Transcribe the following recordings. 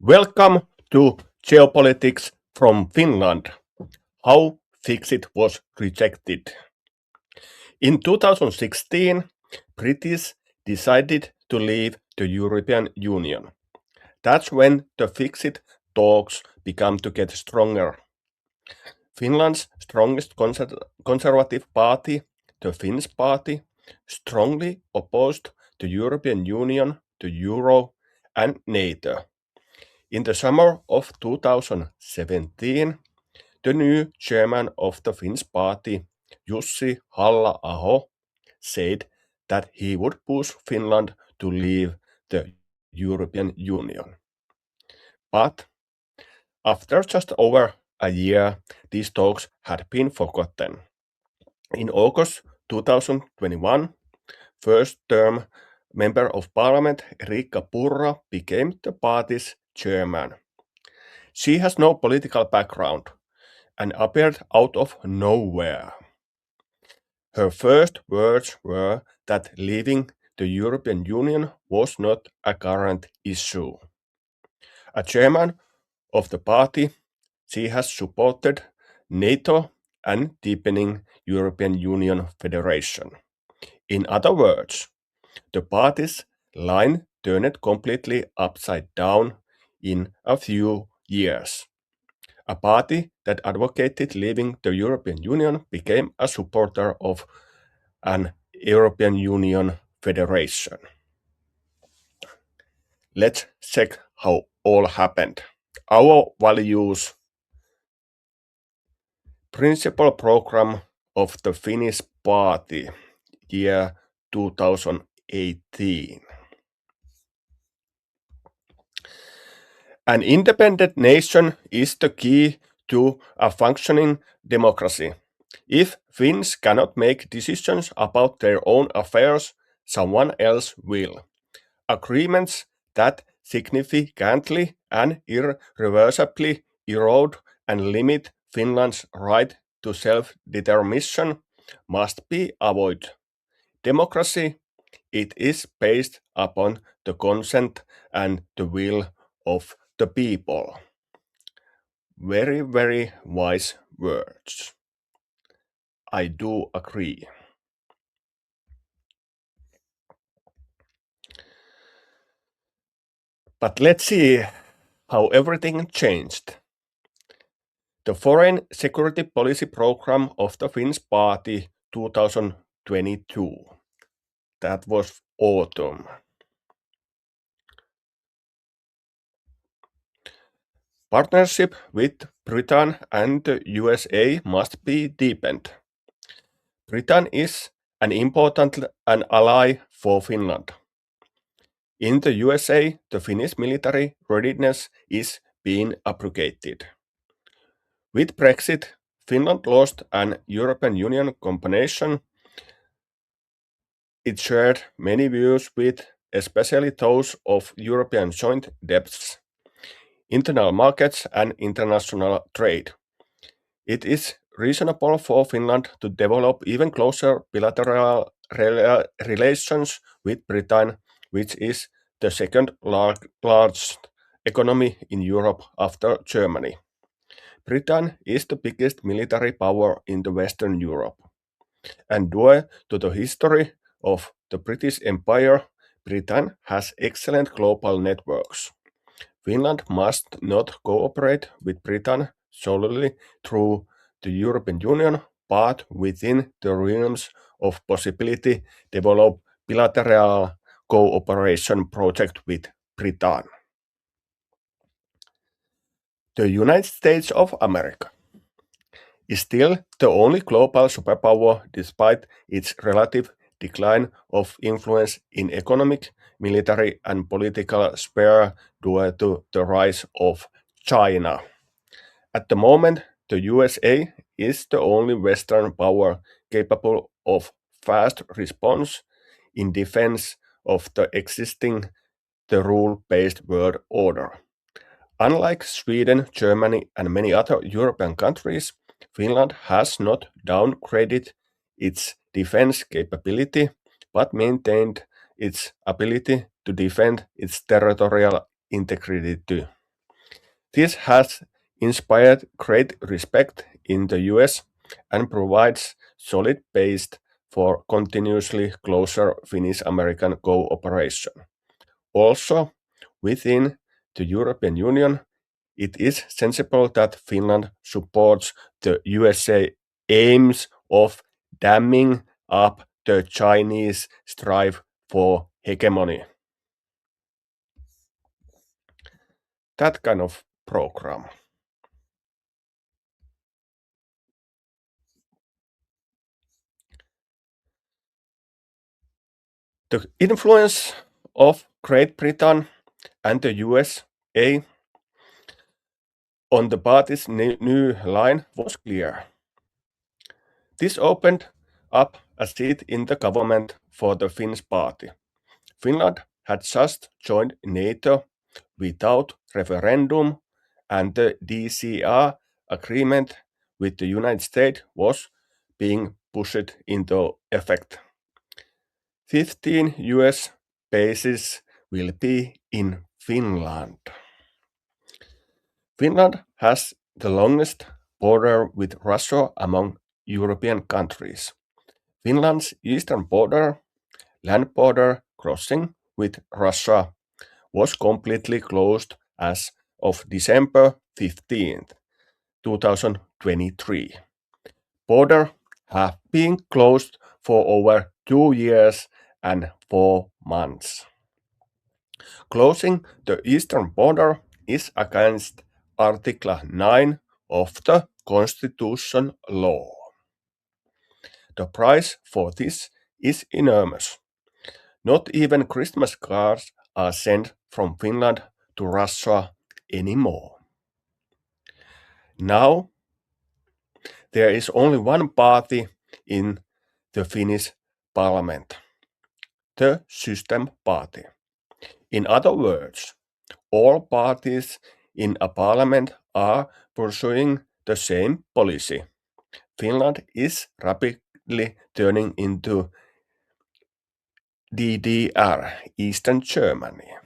Welcome to Geopolitics from Finland. How FIXIT was rejected. In 2016, British decided to leave the European Union. That's when the FIXIT talks began to get stronger. Finland's strongest conservative party, the Finnish party, strongly opposed the European Union, the Euro, and NATO. In the summer of 2017, the new chairman of the Finnish party, Jussi Halla-aho, said that he would push Finland to leave the European Union. But after just over a year, these talks had been forgotten. In August 2021, first-term Member of Parliament Riikka Purra became the party's chairman. She has no political background and appeared out of nowhere. Her first words were that leaving the European Union was not a current issue. A chairman of the party, she has supported NATO and deepening European Union federation. In other words, the party's line turned completely upside down in a few years. A party that advocated leaving the European Union became a supporter of an European Union federation. Let's check how all happened. Our values, principal program of the Finnish party, year 2018. An independent nation is the key to a functioning democracy. If Finns cannot make decisions about their own affairs, someone else will. Agreements that significantly and irreversibly erode and limit Finland's right to self-determination must be avoided. Democracy, it is based upon the consent and the will of the people. Very, very wise words. I do agree. But let's see how everything changed. The Foreign Security Policy Program of the Finnish Party 2022. That was autumn. Partnership with Britain and the USA must be deepened. Britain is an important ally for Finland. In the USA, the Finnish military readiness is being abrogated. With Brexit, Finland lost an European Union combination. It shared many views with especially those of European joint debts, internal markets and international trade. It is reasonable for Finland to develop even closer bilateral relations with Britain, which is the second largest economy in Europe after Germany. Britain is the biggest military power in the Western Europe. And due to the history of the British Empire, Britain has excellent global networks. Finland must not cooperate with Britain solely through the European Union, but within the realms of possibility develop bilateral cooperation project with Britain. The United States of America is still the only global superpower despite its relative decline of influence in economic, military and political sphere due to the rise of China. At the moment, the USA is the only Western power capable of fast response in defense of the existing rule-based world order. Unlike Sweden, Germany and many other European countries, Finland has not downgraded its defense capability, but maintained its ability to defend its territorial integrity. This has inspired great respect in the US and provides solid base for continuously closer Finnish-American cooperation. Also, within the European Union, it is sensible that Finland supports the USA aims of damming up the Chinese strive for hegemony. That kind of program. The influence of Great Britain and the USA on the party's new line was clear. This opened up a seat in the government for the Finnish party. Finland had just joined NATO without referendum, and the DCR agreement with the United States was being pushed into effect. 15 US bases will be in Finland. Finland has the longest border with Russia among European countries. Finland's eastern border, land border crossing with Russia, was completely closed as of December 15th, 2023. Border have been closed for over 2 years and 4 months. Closing the eastern border is against Article 9 of the Constitution law. The price for this is enormous. Not even Christmas cards are sent from Finland to Russia anymore. Now, there is only one party in the Finnish parliament, the System Party. In other words, all parties in a parliament are pursuing the same policy. Finland is rapidly turning into DDR, Eastern Germany.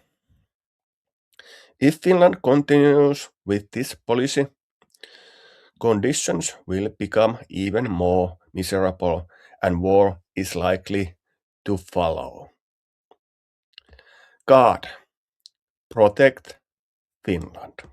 If Finland continues with this policy, conditions will become even more miserable and war is likely to follow. God, protect Finland.